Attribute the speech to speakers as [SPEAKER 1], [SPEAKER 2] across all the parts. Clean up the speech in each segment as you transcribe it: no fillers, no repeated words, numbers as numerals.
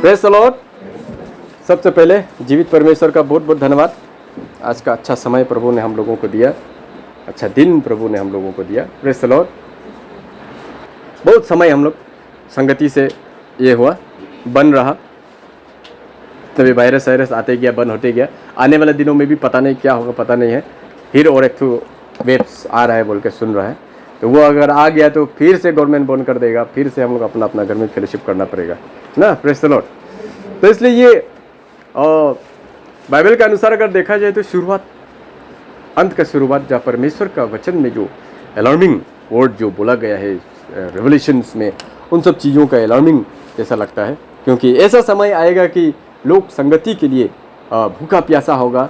[SPEAKER 1] Praise the Lord. सबसे पहले जीवित परमेश्वर का बहुत बहुत धन्यवाद। आज का अच्छा समय प्रभु ने हम लोगों को दिया, अच्छा दिन प्रभु ने हम लोगों को दिया। Praise the Lord. बहुत समय हम लोग संगति से ये हुआ, बन रहा, तभी वायरस आते गया, बंद होते गया। आने वाले दिनों में भी पता नहीं क्या होगा, पता नहीं है। फिर और एक तो वेब्स आ रहा है बोल के सुन रहा है, तो वो अगर आ गया तो फिर से गवर्नमेंट बंद कर देगा, फिर से हम लोग अपना अपना घर में फेलोशिप करना पड़ेगा ना। Praise the Lord. तो इसलिए ये बाइबल के अनुसार अगर देखा जाए तो शुरुआत, अंत का शुरुआत, जहाँ परमेश्वर का वचन में जो अलार्मिंग वर्ड जो बोला गया है रेवलेशंस में, उन सब चीज़ों का अलार्मिंग जैसा लगता है। क्योंकि ऐसा समय आएगा कि लोग संगति के लिए भूखा प्यासा होगा,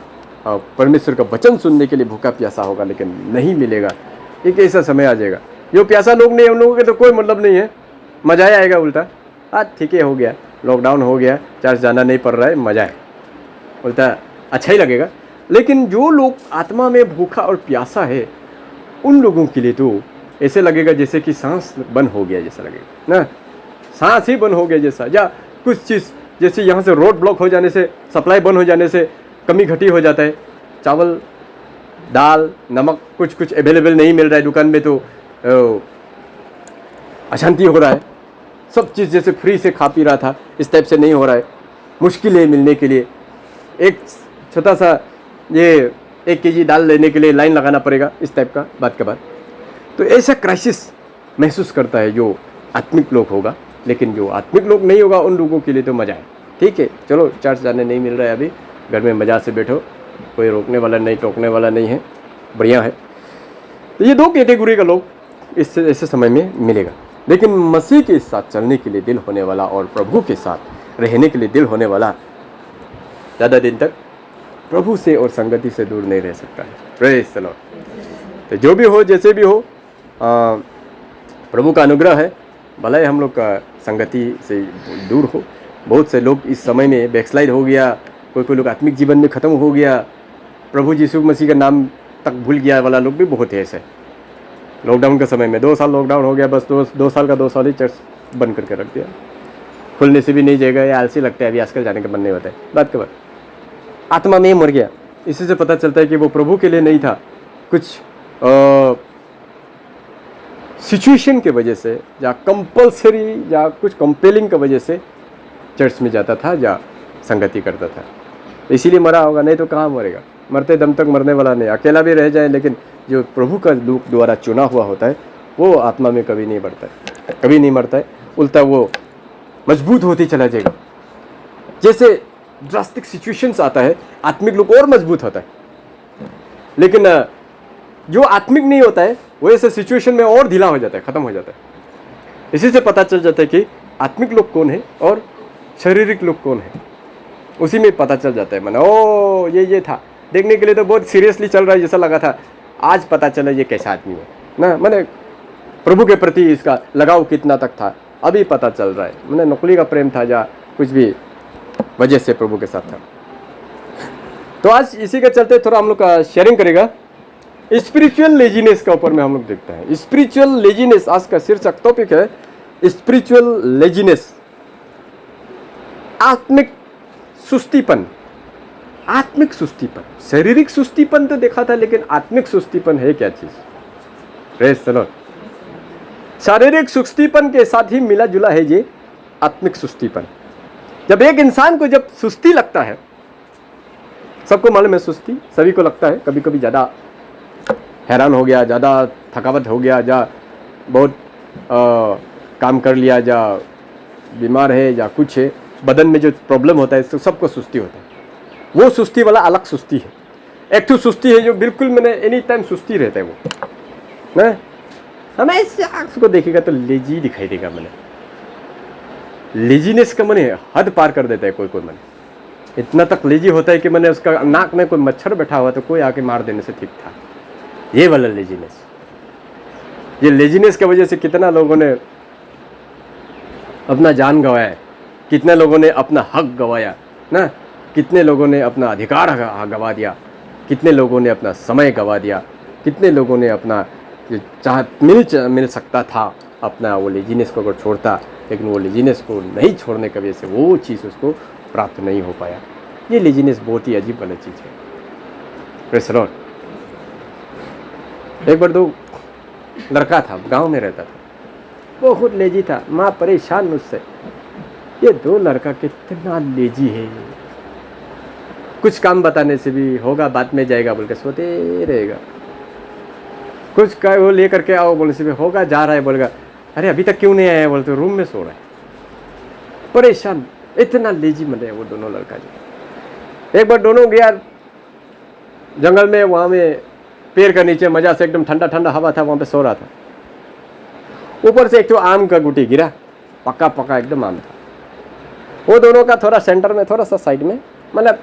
[SPEAKER 1] परमेश्वर का वचन सुनने के लिए भूखा प्यासा होगा, लेकिन नहीं मिलेगा। एक ऐसा समय आ जाएगा, जो प्यासा लोग नहीं, उन लोगों के तो कोई मतलब नहीं है, मज़ा ही आएगा उल्टा। आज ठीक है, हो गया, लॉकडाउन हो गया, चर्च जाना नहीं पड़ रहा है, मज़ा है, उल्टा अच्छा ही लगेगा। लेकिन जो लोग आत्मा में भूखा और प्यासा है, उन लोगों के लिए तो ऐसे लगेगा जैसे कि सांस बंद हो गया जैसा लगेगा ना, सांस ही बंद हो गया जैसा, या कुछ चीज़ जैसे यहाँ से रोड ब्लॉक हो जाने से, सप्लाई बंद हो जाने से कमी घटी हो जाता है। चावल, दाल, नमक कुछ अवेलेबल नहीं मिल रहा है दुकान में, तो अशांति हो रहा है। सब चीज़ जैसे फ्री से खा पी रहा था, इस टाइप से नहीं हो रहा है, मुश्किल है मिलने के लिए। एक छोटा सा ये 1 केजी दाल लेने के लिए लाइन लगाना पड़ेगा, इस टाइप का बात के बाद। तो ऐसा क्राइसिस महसूस करता है जो आत्मिक लोग होगा। लेकिन जो आत्मिक लोग नहीं होगा, उन लोगों के लिए तो मज़ा है। ठीक है, चलो चर्च जाने नहीं मिल रहा है अभी, घर में मज़ा से बैठो, कोई रोकने वाला नहीं, टोकने वाला नहीं है, बढ़िया है। तो ये 2 कैटेगरी का लोग इस ऐसे समय में मिलेगा। लेकिन मसीह के साथ चलने के लिए दिल होने वाला और प्रभु के साथ रहने के लिए दिल होने वाला ज़्यादा दिन तक प्रभु से और संगति से दूर नहीं रह सकता है। Praise the Lord. तो जो भी हो, जैसे भी हो, प्रभु का अनुग्रह है, भले हम लोग का संगति से दूर हो। बहुत से लोग इस समय में बैकस्लाइड हो गया, कोई लोग आत्मिक जीवन में ख़त्म हो गया, प्रभु यीशु मसीह का नाम तक भूल गया वाला लोग भी बहुत है ऐसे। लॉकडाउन के समय में 2 साल लॉकडाउन हो गया, बस 2 साल का 2 साल ही चर्च बंद करके रख दिया, खुलने से भी नहीं जाएगा, या आलसी लगता है, अभी आजकल जाने का मन नहीं होता है। बात के बाद आत्मा में मर गया। इसी से पता चलता है कि वो प्रभु के लिए नहीं था, कुछ सिचुएशन के वजह से, या कंपलसरी या कुछ कंपेलिंग की वजह से चर्च में जाता था या संगति करता था, इसीलिए मरा होगा। नहीं तो कहाँ मरेगा, मरते दम तक मरने वाला नहीं। अकेला भी रह जाए, लेकिन जो प्रभु का लोक द्वारा चुना हुआ होता है, वो आत्मा में कभी नहीं बढ़ता है, कभी नहीं मरता है, उल्टा वो मजबूत होती चला जाएगा। जैसे ड्रास्टिक सिचुएशंस आता है, आत्मिक लोग और मजबूत होता है। लेकिन जो आत्मिक नहीं होता है, वो ऐसे सिचुएशन में और ढीला हो जाता है, ख़त्म हो जाता है। इसी से पता चल जाता है कि आत्मिक लोग कौन है और शारीरिक लोग कौन है, उसी में पता चल जाता है। मैंने ओ ये था, देखने के लिए तो बहुत सीरियसली चल रहा है जैसा लगा था, आज पता चला ये कैसा आदमी है ना। मैंने प्रभु के प्रति इसका लगाव कितना तक था, अभी पता चल रहा है। मैंने नकली का प्रेम था या कुछ भी वजह से प्रभु के साथ था। तो आज इसी के चलते थोड़ा हम लोग का शेयरिंग करेगा स्पिरिचुअल लेजीनेस का ऊपर में हम लोग देखते हैं। स्पिरिचुअल लेजीनेस आज का शीर्षक टॉपिक है, स्पिरिचुअल लेजीनेस, आत्मिक सुस्तीपन। आत्मिक सुस्तीपन, शारीरिक सुस्तीपन तो देखा था, लेकिन आत्मिक सुस्तीपन है क्या चीज? Praise the Lord. शारीरिक सुस्तीपन के साथ ही मिला जुला है ये आत्मिक सुस्तीपन। जब एक इंसान को जब सुस्ती लगता है, सबको मालूम है सुस्ती सभी को लगता है, कभी कभी ज़्यादा हैरान हो गया, ज़्यादा थकावट हो गया, या बहुत काम कर लिया, या बीमार है, या कुछ है, बदन में जो प्रॉब्लम होता है, तो सबको सुस्ती होता है। वो सुस्ती वाला अलग सुस्ती है। एक तो सुस्ती है जो बिल्कुल मैंने एनी टाइम सुस्ती रहता है, वो ना हमें इस आँख को देखेगा तो लेजी दिखाई देगा। मैंने लेजीनेस का मैंने हद पार कर देता है कोई मैंने, इतना तक लेजी होता है कि मैंने उसका नाक में कोई मच्छर बैठा हुआ तो कोई आके मार देने से ठीक था। ये वाला लेजीनेस, ये लेजीनेस की वजह से कितना लोगों ने अपना जान गंवाया, कितने लोगों ने अपना हक गंवाया ना, कितने लोगों ने अपना अधिकार गंवा दिया, कितने लोगों ने अपना समय गंवा दिया, कितने लोगों ने अपना जो मिल सकता था अपना वो लेजीनेस को अगर छोड़ता, लेकिन वो लेजीनेस को नहीं छोड़ने की वजह से वो चीज़ उसको प्राप्त नहीं हो पाया। ये लेजीनेस बहुत ही अजीब वाली चीज़ है। Praise the Lord. एक बार दो लड़का था, गांव में रहता था, बहुत लेजी था, माँ परेशान मुझसे, ये दो लड़का कितना लेजी है, कुछ काम बताने से भी होगा बाद में जाएगा बोल के सोते रहेगा, कुछ का वो लेकर के आओ बोलने से भी होगा जा रहा है बोलेगा, अरे अभी तक क्यों नहीं आया बोलते रूम में सो रहा है, परेशान, इतना लेजी मन है वो दोनों लड़का जी। एक बार दोनों गया जंगल में, वहाँ में पेड़ के नीचे मजा से एकदम ठंडा ठंडा हवा था, वहाँ पे सो रहा था। ऊपर से एक तो आम का गुटी गिरा, पक्का पक्का एकदम आम था। वो दोनों का थोड़ा सेंटर में, थोड़ा सा साइड में, मतलब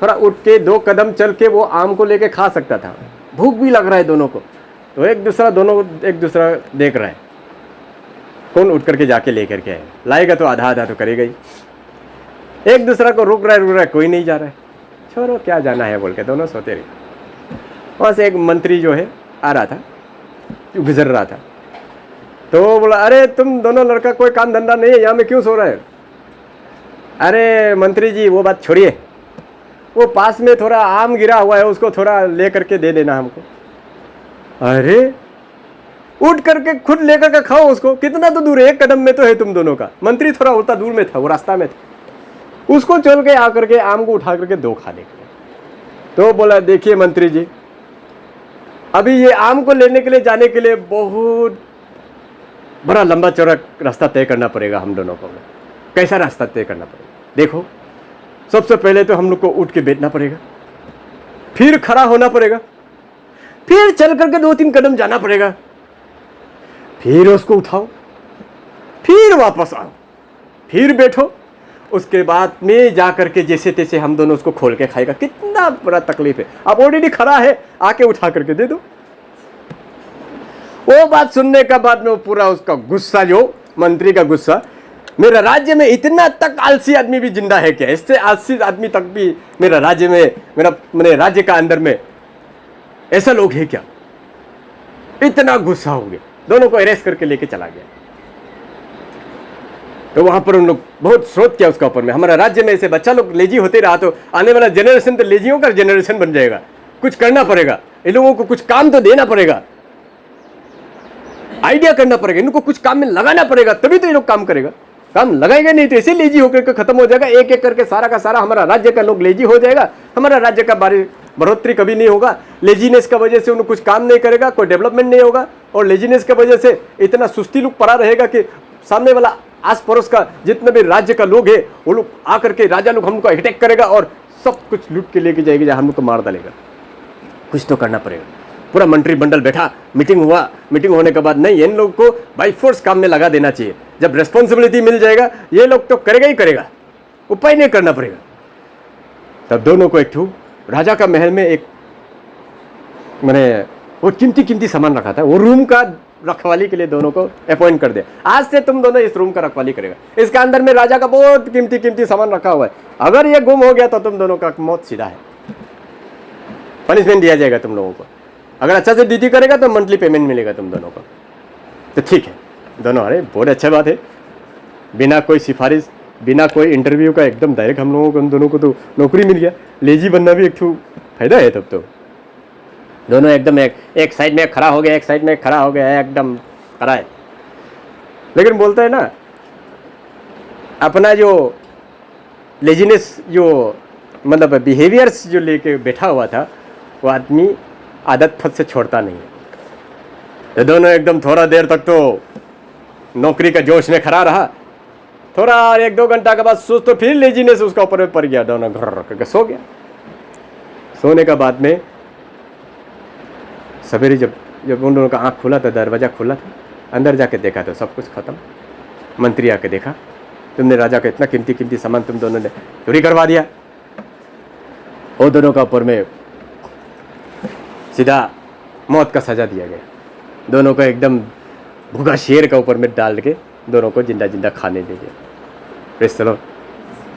[SPEAKER 1] थोड़ा उठ के 2 कदम चल के वो आम को लेके खा सकता था। भूख भी लग रहा है दोनों को, तो दोनों एक दूसरा देख रहा है, कौन उठ करके जाके लेकर के आए, लाएगा तो आधा आधा तो करेगा ही। एक दूसरा को रुक रहा है, कोई नहीं जा रहा है, छोड़ो क्या जाना है बोल के दोनों सोते रहे। वहाँ से एक मंत्री जो है आ रहा था, गुजर रहा था, तो वो बोला, अरे तुम दोनों लड़का कोई काम धंधा नहीं है, यहाँ में क्यों सो रहे हो? अरे मंत्री जी वो बात छोड़िए, वो पास में थोड़ा आम गिरा हुआ है, उसको थोड़ा ले करके दे देना हमको। अरे उठ करके खुद लेकर के खाओ उसको, कितना तो दूर है, 1 कदम में तो है तुम दोनों का। मंत्री थोड़ा उतना दूर में था, वो रास्ता में था, उसको चल के आकर के आम को उठा करके 2 खा ले। तो बोला, देखिए मंत्री जी, अभी ये आम को लेने के लिए जाने के लिए बहुत बड़ा लंबा चौड़ा रास्ता तय करना पड़ेगा हम दोनों को। कैसा रास्ता तय करना पड़ेगा? देखो, सबसे पहले तो हम लोग को उठ के बैठना पड़ेगा, फिर खड़ा होना पड़ेगा, फिर चल करके 2-3 कदम जाना पड़ेगा, फिर उसको उठाओ, फिर वापस आओ, फिर बैठो, उसके बाद में जा करके जैसे तैसे हम दोनों उसको खोल के खाएगा। कितना बड़ा तकलीफ है, अब ऑलरेडी खड़ा है, आके उठा करके दे दो। वो बात सुनने का बाद में वो पूरा उसका गुस्सा, जो मंत्री का गुस्सा, मेरा राज्य में इतना तक आलसी आदमी भी जिंदा है क्या? इससे आलसी आदमी तक भी मेरा राज्य में, मेरे राज्य का अंदर में ऐसा लोग है क्या? इतना गुस्सा हो गया, दोनों को अरेस्ट करके लेके चला गया। तो वहां पर उन लोग बहुत शोध किया उसका ऊपर में, हमारा राज्य में ऐसे बच्चा लोग लेजी होते रहा तो आने वाला जनरेशन तो लेजियों का जनरेशन बन जाएगा। कुछ करना पड़ेगा, इन लोगों को कुछ काम तो देना पड़ेगा, आइडिया करना पड़ेगा, इनको कुछ काम में लगाना पड़ेगा, तभी तो ये लोग काम करेगा। काम लगाएगा नहीं तो ऐसे लेजी होकर के खत्म हो जाएगा, एक एक करके सारा का सारा हमारा राज्य का लोग लेजी हो जाएगा, हमारा राज्य का बढ़ोतरी कभी नहीं होगा। लेजीनेस का वजह से उन्हें कुछ काम नहीं करेगा, कोई डेवलपमेंट नहीं होगा, और लेजीनेस की वजह से इतना सुस्ती लोग पड़ा रहेगा कि सामने वाला आस पड़ोस का जितने भी राज्य का लोग है वो लोग आकर के राजा लोग हमको अटैक करेगा और सब कुछ लूट के लेके जाएगा, हम लोग को मार डालेगा। कुछ तो करना पड़ेगा। पूरा मंत्रिमंडल बैठा, मीटिंग हुआ, मीटिंग होने के बाद नहीं, इन लोग को बाई फोर्स काम में लगा देना चाहिए। जब रिस्पॉन्सिबिलिटी मिल जाएगा ये लोग तो करेगा ही करेगा, उपाय नहीं करना पड़ेगा। तब दोनों को एक राजा का महल में एक मैंने वो कीमती सामान रखा था, वो रूम का रखवाली के लिए दोनों को अपॉइंट कर दिया, आज से तुम दोनों इस रूम का रखवाली करेगा। इसके अंदर में राजा का बहुत कीमती सामान रखा हुआ है, अगर ये गुम हो गया तो तुम दोनों का मौत सीधा है, पनिशमेंट दिया जाएगा तुम लोगों को। अगर अच्छा से ड्यूटी करेगा तो मंथली पेमेंट मिलेगा तुम दोनों को। तो ठीक है दोनों, अरे बहुत अच्छा बात है, बिना कोई सिफारिश, बिना कोई इंटरव्यू का एकदम डायरेक्ट हम लोगों को, उन दोनों को तो नौकरी मिल गया। लेजी बनना भी एक फायदा है तब तो। दोनों एकदम एक साइड में खड़ा हो गया, एक साइड में खड़ा हो गया, एकदम खड़ा है। लेकिन बोलता है ना, अपना जो लेजीनेस जो मतलब बिहेवियर्स जो लेके बैठा हुआ था वो आदमी आदत फट से छोड़ता नहीं है। तो दोनों एकदम थोड़ा देर तक तो नौकरी का जोश में खड़ा रहा, थोड़ा 1-2 घंटा के बाद सोच तो फिर लेजीनेस उसका ऊपर में पड़ गया, दोनों घर रख करके सो गया। सोने का बाद में सवेरे जब उन दोनों का आँख खुला था, दरवाज़ा खुला था, अंदर जाके देखा तो सब कुछ खत्म। मंत्री आके देखा, तुमने राजा का इतना कीमती सामान तुम दोनों ने चोरी करवा दिया। वो दोनों का ऊपर में सीधा मौत का सजा दिया गया। दोनों को एकदम भूखा शेर का ऊपर में डाल के दोनों को जिंदा खाने दे दिया। Praise the Lord.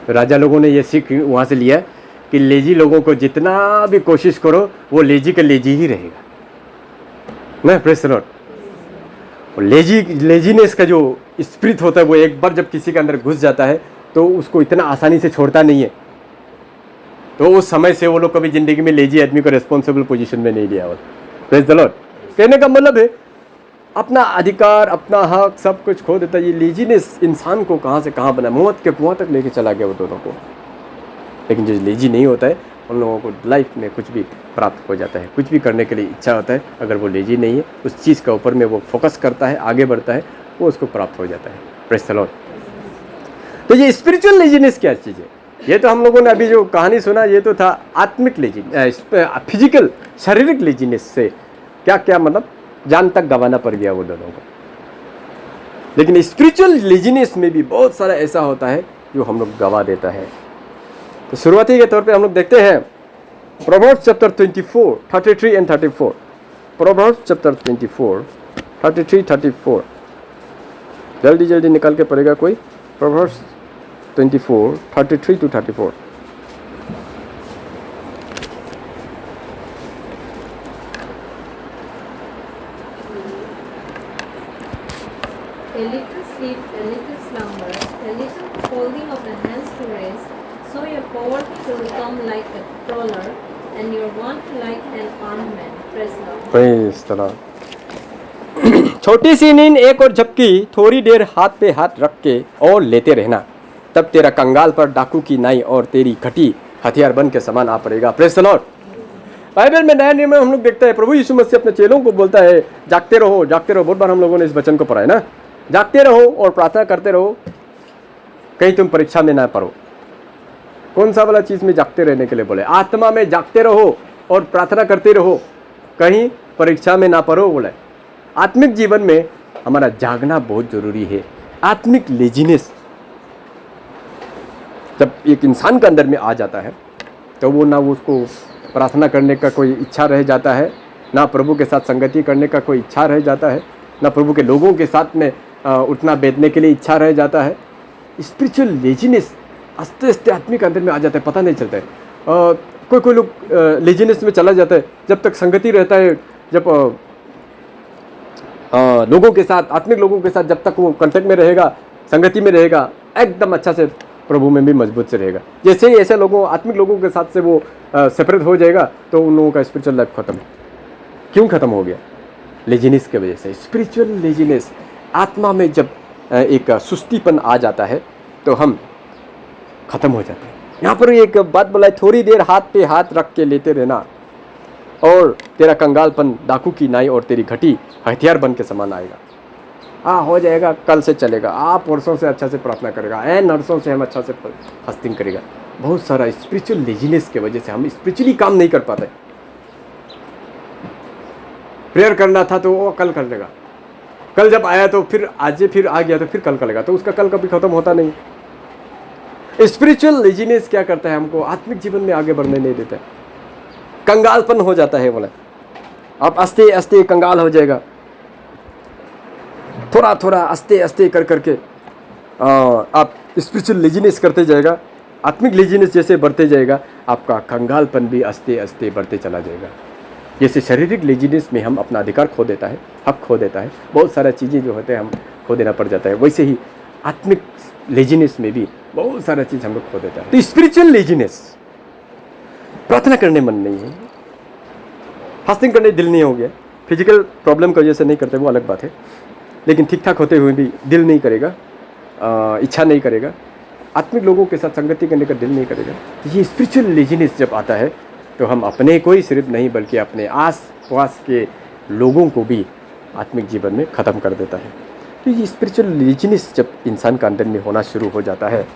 [SPEAKER 1] तो राजा लोगों ने ये सीख वहाँ से लिया कि लेजी लोगों को जितना भी कोशिश करो वो लेजी का लेजी ही रहेगा ना। Praise the Lord. और लेजीनेस का जो स्पिरिट होता है वो एक बार जब किसी के अंदर घुस जाता है तो उसको इतना आसानी से छोड़ता नहीं है। तो उस समय से वो लोग कभी ज़िंदगी में लेजी आदमी को रिस्पॉन्सिबल पोजीशन में नहीं लिया होता। Praise the Lord. कहने का मतलब है अपना अधिकार, अपना हक, सब कुछ खो देता है। ये लेजीनेस इंसान को कहाँ से कहाँ बना, मौत के कुआं तक लेके चला गया वो दोनों को। लेकिन जो लेजी नहीं होता है उन लोगों को लाइफ में कुछ भी प्राप्त हो जाता है, कुछ भी करने के लिए इच्छा होता है, अगर वो लेजी नहीं है, उस चीज़ के ऊपर में वो फोकस करता है, आगे बढ़ता है, वो उसको प्राप्त हो जाता है। Praise the Lord. तो ये स्पिरिचुअल लेजीनेस क्या चीज़ है? ये तो हम लोगों ने अभी जो कहानी सुना ये तो था आत्मिक लेजीनेस, फिजिकल शारीरिक लेजीनेस से क्या क्या मतलब जान तक गंवाना पड़ गया वो दोनों को। लेकिन स्पिरिचुअल लेजीनेस में भी बहुत सारा ऐसा होता है जो हम लोग गंवा देता है। तो शुरुआती के तौर पे हम लोग देखते हैं proverbs chapter 24 33 and 34। Proverbs chapter 24 33 34 जल्दी जल्दी निकाल के पड़ेगा कोई। Proverbs 24 33 to 34।
[SPEAKER 2] A little sleep, a little slumber, a little folding of the hands to rest, so your poverty will come like a crawler, and your want like an armed man. Praise the Lord.
[SPEAKER 1] इस तरह छोटी सी नींद एक और झपकी, थोड़ी देर हाथ पे हाथ रख के और लेते रहना, तब तेरा कंगाल पर डाकू की नाई और तेरी घटी हथियार बन के समान आ पड़ेगा। Praise the Lord. बाइबल में नया नियम में हम लोग देखते हैं प्रभु यीशु मसीह अपने चेलों को बोलता है जागते रहो, जागते रहो। बहुत बार हम लोगों ने इस वचन को पढ़ा है ना, जागते रहो और प्रार्थना करते रहो कहीं तुम परीक्षा में ना पड़ो। कौन सा वाला चीज़ में जागते रहने के लिए बोले? आत्मा में जागते रहो और प्रार्थना करते रहो कहीं परीक्षा में ना पड़ो बोले। आत्मिक जीवन में हमारा जागना बहुत जरूरी है। आत्मिक लेजीनेस जब एक इंसान के अंदर में आ जाता है तो वो ना उसको प्रार्थना करने का कोई इच्छा रह जाता है, ना प्रभु के साथ संगति करने का कोई इच्छा रह जाता है, ना प्रभु के लोगों के साथ में उठना बैठने के लिए इच्छा रह जाता है। स्पिरिचुअल लेजीनेस आस्ते आस्ते आदमी के अंदर में आ जाता है, पता नहीं चलता है। कोई लोग लेजीनेस में चला जाता है जब तक संगति रहता है, जब लोगों के साथ, आत्मिक लोगों के साथ जब तक वो कांटेक्ट में रहेगा, संगति में रहेगा, एकदम अच्छा से प्रभु में भी मजबूत से रहेगा। जैसे ही ऐसे लोगों, आत्मिक लोगों के साथ से वो सेपरेट हो जाएगा तो उन लोगों का स्पिरिचुअल लाइफ खत्म। क्यों खत्म हो गया? लेजीनेस की वजह से। स्पिरिचुअल लेजीनेस, आत्मा में जब एक सुस्तीपन आ जाता है तो हम खत्म हो जाते हैं। यहाँ पर एक बात बोला है, थोड़ी देर हाथ पे हाथ रख के लेते रहना और तेरा कंगालपन डाकू की नाई और तेरी घटी हथियार बन के समान आएगा। हो जाएगा, कल से चलेगा, आप वर्षों से अच्छा से प्रार्थना करेगा, नर्सों से हम अच्छा से फास्टिंग करेगा। बहुत सारा स्पिरिचुअल लेजीनेस की वजह से हम स्पिरिचुअली काम नहीं कर पाते। प्रेयर करना था तो वो कल कर लेगा, कल जब आया तो फिर आज, फिर आ गया तो फिर कल करेगा, तो उसका कल कभी खत्म होता नहीं। स्पिरिचुअल लेजीनेस क्या करता है? हमको आत्मिक जीवन में आगे बढ़ने नहीं देता है। कंगालपन हो जाता है बोले, आप आस्ते आस्ते कंगाल हो जाएगा, थोड़ा थोड़ा आस्ते आस्ते कर करके आप स्पिरिचुअल लेजीनेस करते जाएगा, आत्मिक लेजीनेस जैसे बढ़ते जाएगा, आपका कंगालपन भी आस्ते आस्ते बढ़ते चला जाएगा। जैसे शारीरिक लेजीनेस में हम अपना अधिकार खो देता है, हक खो देता है, बहुत सारा चीज़ें जो होते हैं हम खो देना पड़ जाता है, वैसे ही आत्मिक लेजीनेस में भी बहुत सारा चीज़ हम लोग खो देता है। तो स्पिरिचुअल लेजीनेस, प्रार्थना करने मन नहीं है, फास्टिंग करने दिल नहीं हो गया, फिजिकल प्रॉब्लम की वजह से नहीं करते वो अलग बात है, लेकिन ठीक ठाक होते हुए भी दिल नहीं करेगा, इच्छा नहीं करेगा, आत्मिक लोगों के साथ संगति करने का दिल नहीं करेगा। ये स्पिरिचुअल लेजीनेस जब आता है तो हम अपने को ही सिर्फ नहीं बल्कि अपने आस पास के लोगों को भी आत्मिक जीवन में ख़त्म कर देता है। तो ये स्पिरिचुअल लेजीनेस जब इंसान का अंदर में होना शुरू हो जाता है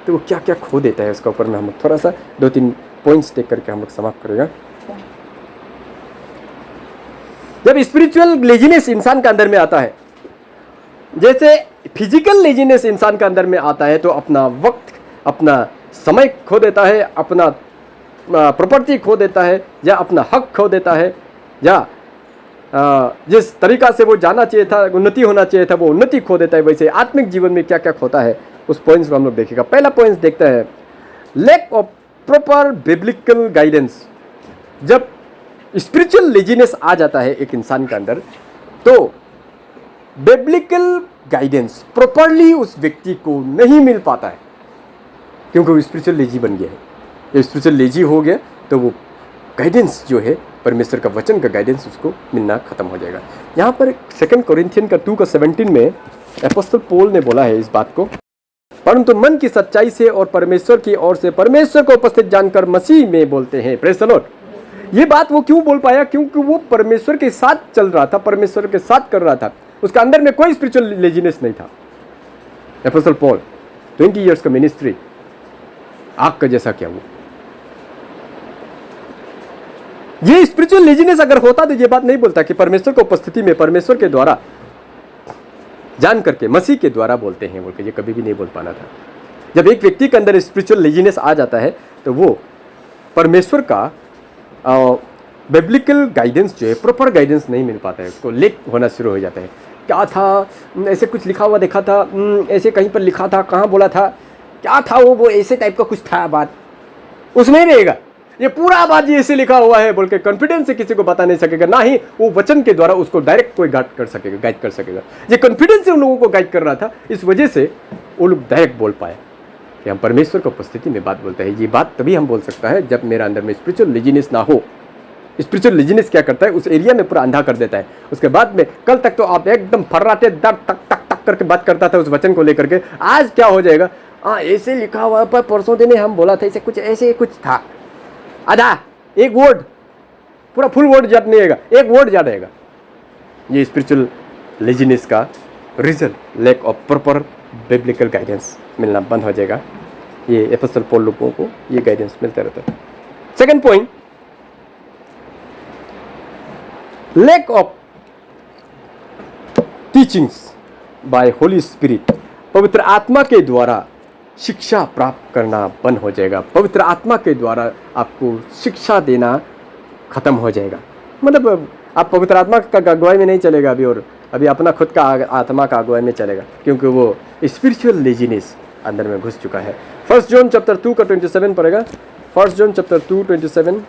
[SPEAKER 1] तो वो क्या क्या खो देता है, उसका ऊपर में हम थोड़ा सा 2-3 पॉइंट्स देख करके हम लोग समाप्त करेगा। जब स्पिरिचुअल लेजीनेस इंसान का अंदर में आता है, जैसे फिजिकल लेजीनेस इंसान के अंदर में आता है तो अपना वक्त, अपना समय खो देता है, अपना प्रॉपर्टी खो देता है, या अपना हक खो देता है, या जिस तरीका से वो जाना चाहिए था, उन्नति होना चाहिए था, वो उन्नति खो देता है। वैसे आत्मिक जीवन में क्या क्या खोता है उस पॉइंट्स को हम लोग देखेगा। पहला पॉइंट देखते हैं, lack of proper biblical guidance. जब स्पिरिचुअल लेजीनेस आ जाता है एक इंसान के अंदर तो बिब्लिकल गाइडेंस प्रॉपरली उस व्यक्ति को नहीं मिल पाता है, क्योंकि वो स्पिरिचुअल लेजी बन गया है। जब स्पिरिचुअल लेजी हो गया तो वो गाइडेंस जो है, परमेश्वर का वचन का गाइडेंस उसको मिलना खत्म हो जाएगा। यहाँ पर 2 कोरिन्थियन का 2:17 में अपोस्तल पौल ने बोला है इस बात को, परंतु मन की सच्चाई से और परमेश्वर की ओर से परमेश्वर को उपस्थित जानकर मसीह में बोलते हैं। Praise the Lord. ये बात वो क्यों बोल पाया? क्योंकि वो परमेश्वर के साथ चल रहा था, परमेश्वर के साथ कर रहा था, उसका अंदर में कोई स्पिरिचुअल लेजीनेस नहीं था। अपोस्तल पौल 20 इयर्स का मिनिस्ट्री आग का जैसा क्या हुआ। ये स्पिरिचुअल लेजीनेस अगर होता तो ये बात नहीं बोलता कि परमेश्वर को उपस्थिति में परमेश्वर के द्वारा जान करके मसीह के द्वारा बोलते हैं बोल के, ये कभी भी नहीं बोल पाना था। जब एक व्यक्ति के अंदर स्पिरिचुअल लेजीनेस आ जाता है तो वो परमेश्वर का बिब्लिकल गाइडेंस जो है, प्रॉपर गाइडेंस नहीं मिल पाता है, उसको लेक होना शुरू हो जाता है। क्या था, ऐसे कुछ लिखा हुआ देखा था, ऐसे कहीं पर लिखा था, कहाँ बोला था, क्या था वो ऐसे टाइप का कुछ था बात, उसमें ही रहेगा। ये पूरा बात ये ऐसे लिखा हुआ है बोल के कॉन्फिडेंस से किसी को बता नहीं सकेगा, ना ही वो वचन के द्वारा उसको डायरेक्ट कोई गाइड कर सकेगा। ये कॉन्फिडेंस से उन लोगों को गाइड कर रहा था, इस वजह से वो लोग डायरेक्ट बोल पाए कि हम परमेश्वर की उपस्थिति में बात बोलते हैं। ये बात तभी हम बोल सकता है जब मेरा अंदर में स्पिरिचुअल लेजीनेस ना हो। स्पिरिचुअल लेजीनेस क्या करता है, उस एरिया में पूरा अंधा कर देता है। उसके बाद में कल तक तो आप एकदम फर्राटे दर तक तक तक करके बात करता था उस वचन को लेकर के, आज क्या हो जाएगा, हाँ ऐसे लिखा हुआ पर परसों दिन हम बोला था, ऐसे कुछ था, आधा एक वर्ड, पूरा फुल वर्ड याद नहीं आएगा, एक वर्ड याद आएगा। ये स्पिरिचुअल लेजीनेस का result, lack of proper biblical guidance मिलना बंद हो जाएगा। ये अपोस्तल पौल लोगों को ये गाइडेंस मिलता रहता है। Second point, lack of teachings by Holy Spirit, पवित्र आत्मा के द्वारा शिक्षा प्राप्त करना बंद हो जाएगा। पवित्र आत्मा के द्वारा आपको शिक्षा देना खत्म हो जाएगा। मतलब आप पवित्र आत्मा का अगुवाई में नहीं चलेगा अभी, और अभी अपना खुद का आत्मा का अगुवाई में चलेगा, क्योंकि वो स्पिरिचुअल लेजीनेस अंदर में घुस चुका है। 1 जॉन चैप्टर 2 का 27 पढ़ेगा। 1 जॉन चैप्टर 2 27,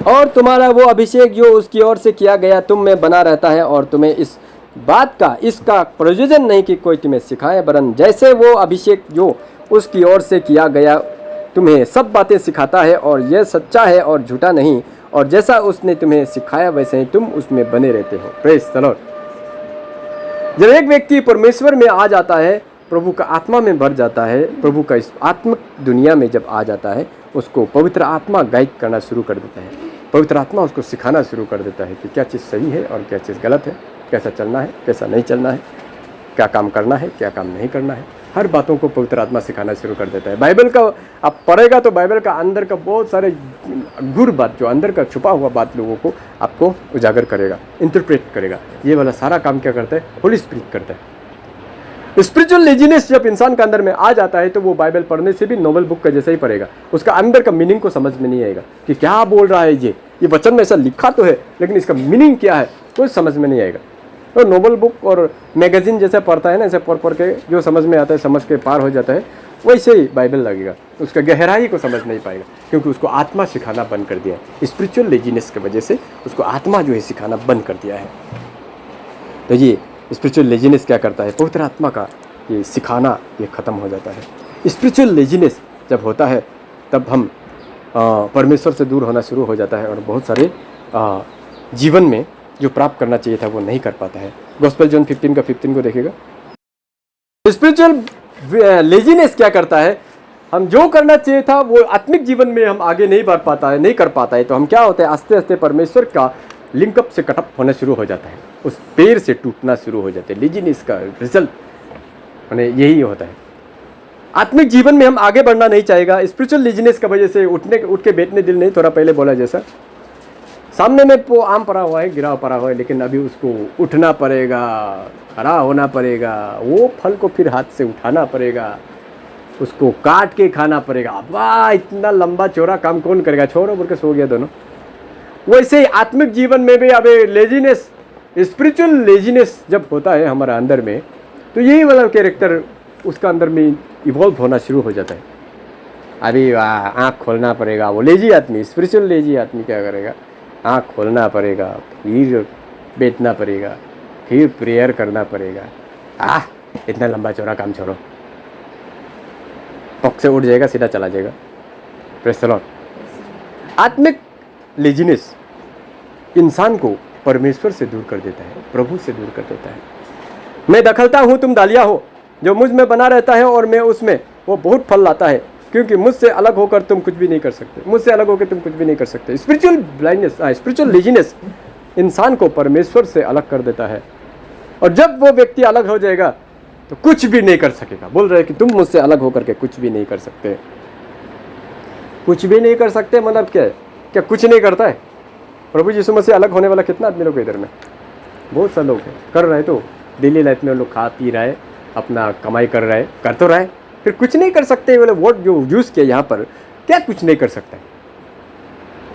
[SPEAKER 1] और तुम्हारा वो अभिषेक जो उसकी ओर से किया गया तुम में बना रहता है, और तुम्हें इस बात का इसका प्रयोजन नहीं कि कोई तुम्हें सिखाए, वरन जैसे वो अभिषेक जो उसकी ओर से किया गया तुम्हें सब बातें सिखाता है, और यह सच्चा है और झूठा नहीं, और जैसा उसने तुम्हें सिखाया वैसे ही तुम उसमें बने रहते हो। Praise the Lord. जब एक व्यक्ति परमेश्वर में आ जाता है, प्रभु का आत्मा में भर जाता है, प्रभु का इस आत्मिक दुनिया में जब आ जाता है, उसको पवित्र आत्मा गाइड करना शुरू कर देता है। पवित्र आत्मा उसको सिखाना शुरू कर देता है कि क्या चीज़ सही है और क्या चीज़ गलत है, कैसा चलना है, कैसा नहीं चलना है, क्या काम करना है, क्या काम नहीं करना है। हर बातों को पवित्र आत्मा सिखाना शुरू कर देता है। बाइबल का आप पढ़ेगा तो बाइबल का अंदर का बहुत सारे गुर बात, जो अंदर का छुपा हुआ बात लोगों को आपको उजागर करेगा, इंटरप्रेट करेगा। ये वाला सारा काम क्या करता है, होली स्पिरिट करता है। स्पिरिचुअल लेजीनेस जब इंसान के अंदर में आ जाता है तो वो बाइबल पढ़ने से भी नोबल बुक का जैसा ही पढ़ेगा, उसका अंदर का मीनिंग को समझ में नहीं आएगा कि क्या बोल रहा है ये वचन में ऐसा लिखा तो है, लेकिन इसका मीनिंग क्या है कोई समझ में नहीं आएगा। तो नोबल बुक और मैगजीन जैसे पढ़ता है ना, ऐसे पढ़ के जो समझ में आता है, समझ के पार हो जाता है, वैसे ही बाइबल लगेगा, उसका गहराई को समझ नहीं पाएगा, क्योंकि उसको आत्मा सिखाना बंद कर दिया है। स्पिरिचुअल लेजीनेस की वजह से उसको आत्मा जो है सिखाना बंद कर दिया है। तो ये स्पिरिचुअल लेजीनेस क्या करता है, पवित्र आत्मा का ये सिखाना ये ख़त्म हो जाता है। स्पिरिचुअल लेजीनेस जब होता है तब हम परमेश्वर से दूर होना शुरू हो जाता है, और बहुत सारे जीवन में जो प्राप्त करना चाहिए था वो नहीं कर पाता है। गॉस्पेल जॉन 15 का 15 को देखिएगा। स्पिरिचुअल लेजीनेस क्या करता है, हम जो करना चाहिए था वो आत्मिक जीवन में हम आगे नहीं बढ़ पाता है, नहीं कर पाता है, तो हम क्या होता है, आस्ते आस्ते परमेश्वर का लिंकअप से कटअप होना शुरू हो जाता है, उस पैर से टूटना शुरू हो जाते हैं। लेजीनेस का रिजल्ट मैंने यही होता है। आत्मिक जीवन में हम आगे बढ़ना नहीं चाहेगा, स्पिरिचुअल लेजीनेस की वजह से उठ के बैठने दिल नहीं, थोड़ा पहले बोला जैसा, सामने में वो आम पड़ा हुआ है, गिरा पड़ा हुआ है, लेकिन अभी उसको उठना पड़ेगा, खड़ा होना पड़ेगा, वो फल को फिर हाथ से उठाना पड़ेगा, उसको काट के खाना पड़ेगा। वाह, इतना लंबा चौड़ा काम कौन करेगा, छोड़ो बोल के सो गया दोनों। वैसे ही आत्मिक जीवन में भी अभी लेजीनेस, स्पिरिचुअल लेजीनेस जब होता है हमारे अंदर में, तो यही वाला कैरेक्टर उसका अंदर में इवॉल्व होना शुरू हो जाता है। अभी आँख खोलना पड़ेगा, वो लेजी आदमी, स्पिरिचुअल लेजी आदमी क्या करेगा, आँख खोलना पड़ेगा, फिर बैठना पड़ेगा, फिर प्रेयर करना पड़ेगा। इतना लंबा चौड़ा काम छोड़ो, पक से उठ जाएगा, सीधा चला जाएगा। Praise the Lord. आत्मिक लेजीनेस इंसान को परमेश्वर से दूर कर देता है, प्रभु से दूर कर देता है। मैं दखलता हूँ, तुम डालिया हो, जो मुझ में बना रहता है और मैं उसमें, वो बहुत फल लाता है, क्योंकि मुझसे अलग होकर तुम कुछ भी नहीं कर सकते। मुझसे अलग होकर तुम कुछ भी नहीं कर सकते। स्पिरिचुअल ब्लाइंडनेस, स्पिरिचुअल लेजीनेस इंसान को परमेश्वर से अलग कर देता है, और जब वो व्यक्ति अलग हो जाएगा तो कुछ भी नहीं कर सकेगा। बोल रहे हैं कि तुम मुझसे अलग होकर के कुछ भी नहीं कर सकते। कुछ भी नहीं कर सकते मतलब क्या है? क्या कुछ नहीं करता है? प्रभु यीशु मसीह अलग होने वाला कितना आदमी लोग इधर में? बहुत सारे लोग हैं, कर रहे तो डेली लाइफ में लोग खा पी रहा है, अपना कमाई कर रहा है, कर तो रहा है, फिर कुछ नहीं कर सकते। बोले वर्ड जो यूज़ किया यहाँ पर, क्या कुछ नहीं कर सकता है?